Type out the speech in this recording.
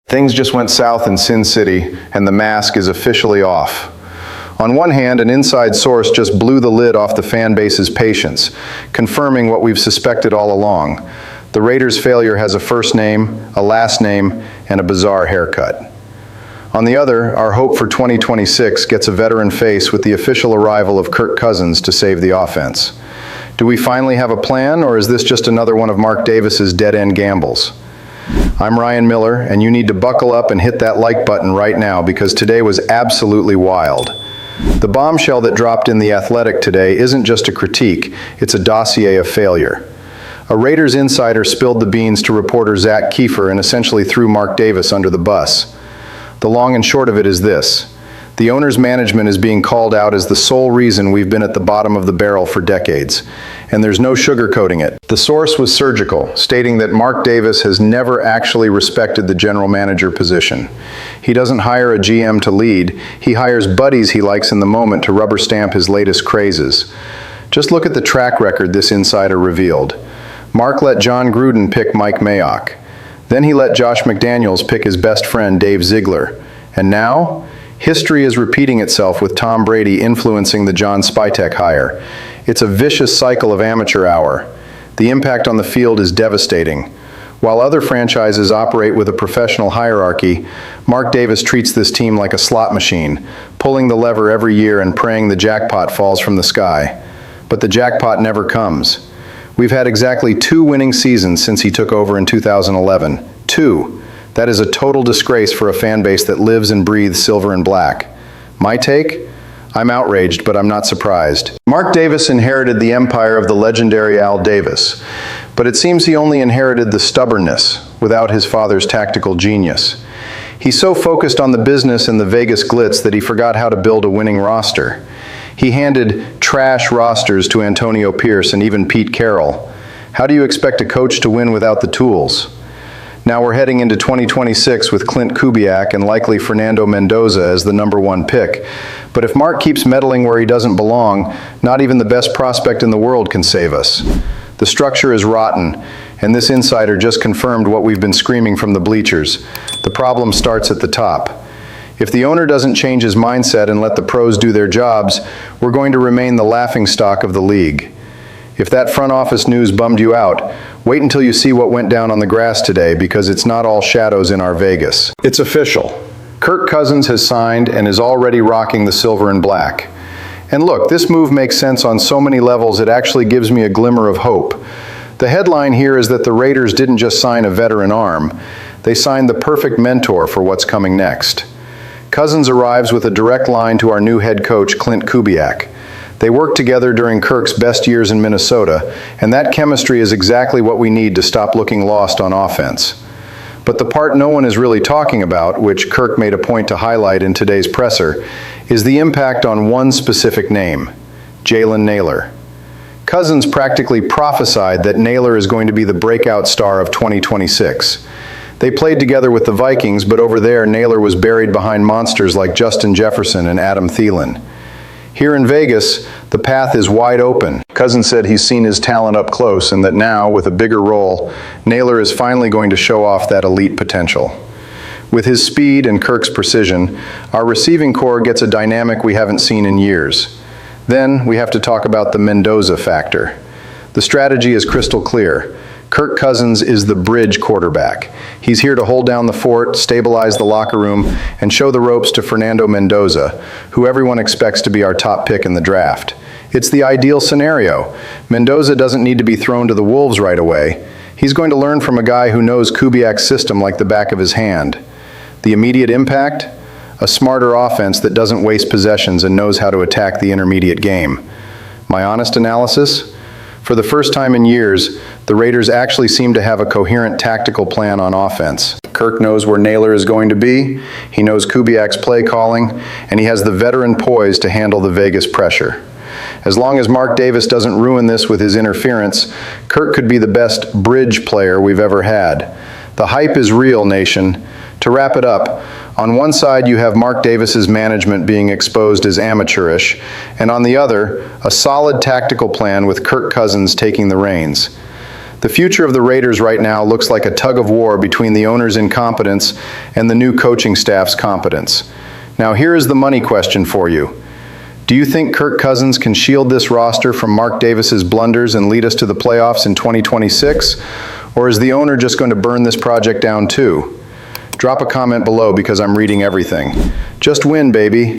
Things just went south in Sin City, and the mask is officially off. On one hand, an inside source just blew the lid off the fan base's patience, confirming what we've suspected all along. The Raiders' failure has a first name, a last name, and a bizarre haircut. On the other, our hope for 2026 gets a veteran face with the official arrival of Kirk Cousins to save the offense. Do we finally have a plan, or is this just another one of Mark Davis's dead-end gambles? I'm Ryan Miller, and you need to buckle up and hit that like button right now because today was absolutely wild. The bombshell that dropped in The Athletic today isn't just a critique, it's a dossier of failure. A Raiders insider spilled the beans to reporter Zach Kiefer and essentially threw Mark Davis under the bus. The long and short of it is this. The owner's management is being called out as the sole reason we've been at the bottom of the barrel for decades, and there's no sugarcoating it. The source was surgical, stating that Mark Davis has never actually respected the general manager position. He doesn't hire a GM to lead, he hires buddies he likes in the moment to rubber stamp his latest crazes. Just look at the track record this insider revealed. Mark let John Gruden pick Mike Mayock. Then he let Josh McDaniels pick his best friend Dave Ziegler. And now, history is repeating itself with Tom Brady influencing the John Spytek hire. It's a vicious cycle of amateur hour. The impact on the field is devastating. While other franchises operate with a professional hierarchy, Mark Davis treats this team like a slot machine, pulling the lever every year and praying the jackpot falls from the sky. But the jackpot never comes. We've had exactly 2 winning seasons since he took over in 2011. 2. That is a total disgrace for a fan base that lives and breathes silver and black. My take? I'm outraged, but I'm not surprised. Mark Davis inherited the empire of the legendary Al Davis, but it seems he only inherited the stubbornness without his father's tactical genius. He's so focused on the business and the Vegas glitz that he forgot how to build a winning roster. He handed trash rosters to Antonio Pierce and even Pete Carroll. How do you expect a coach to win without the tools? Now we're heading into 2026 with Clint Kubiak and likely Fernando Mendoza as the #1 pick. But if Mark keeps meddling where he doesn't belong, not even the best prospect in the world can save us. The structure is rotten, and this insider just confirmed what we've been screaming from the bleachers. The problem starts at the top. If the owner doesn't change his mindset and let the pros do their jobs, we're going to remain the laughingstock of the league. If that front office news bummed you out, wait until you see what went down on the grass today because it's not all shadows in our Vegas. It's official. Kirk Cousins has signed and is already rocking the silver and black. And look, this move makes sense on so many levels it actually gives me a glimmer of hope. The headline here is that the Raiders didn't just sign a veteran arm, they signed the perfect mentor for what's coming next. Cousins arrives with a direct line to our new head coach, Clint Kubiak. They worked together during Kirk's best years in Minnesota, and that chemistry is exactly what we need to stop looking lost on offense. But the part no one is really talking about, which Kirk made a point to highlight in today's presser, is the impact on one specific name, Jalen Nailor. Cousins practically prophesied that Nailor is going to be the breakout star of 2026. They played together with the Vikings, but over there, Nailor was buried behind monsters like Justin Jefferson and Adam Thielen. Here in Vegas, the path is wide open. Cousins said he's seen his talent up close and that now, with a bigger role, Nailor is finally going to show off that elite potential. With his speed and Kirk's precision, our receiving core gets a dynamic we haven't seen in years. Then we have to talk about the Mendoza factor. The strategy is crystal clear. Kirk Cousins is the bridge quarterback. He's here to hold down the fort, stabilize the locker room, and show the ropes to Fernando Mendoza, who everyone expects to be our top pick in the draft. It's the ideal scenario. Mendoza doesn't need to be thrown to the wolves right away. He's going to learn from a guy who knows Kubiak's system like the back of his hand. The immediate impact? A smarter offense that doesn't waste possessions and knows how to attack the intermediate game. My honest analysis? For the first time in years, the Raiders actually seem to have a coherent tactical plan on offense. Kirk knows where Nailor is going to be, he knows Kubiak's play calling, and he has the veteran poise to handle the Vegas pressure. As long as Mark Davis doesn't ruin this with his interference, Kirk could be the best bridge player we've ever had. The hype is real, nation. To wrap it up, on one side you have Mark Davis's management being exposed as amateurish, and on the other, a solid tactical plan with Kirk Cousins taking the reins. The future of the Raiders right now looks like a tug of war between the owner's incompetence and the new coaching staff's competence. Now here is the money question for you. Do you think Kirk Cousins can shield this roster from Mark Davis's blunders and lead us to the playoffs in 2026? Or is the owner just going to burn this project down too? Drop a comment below because I'm reading everything. Just win, baby.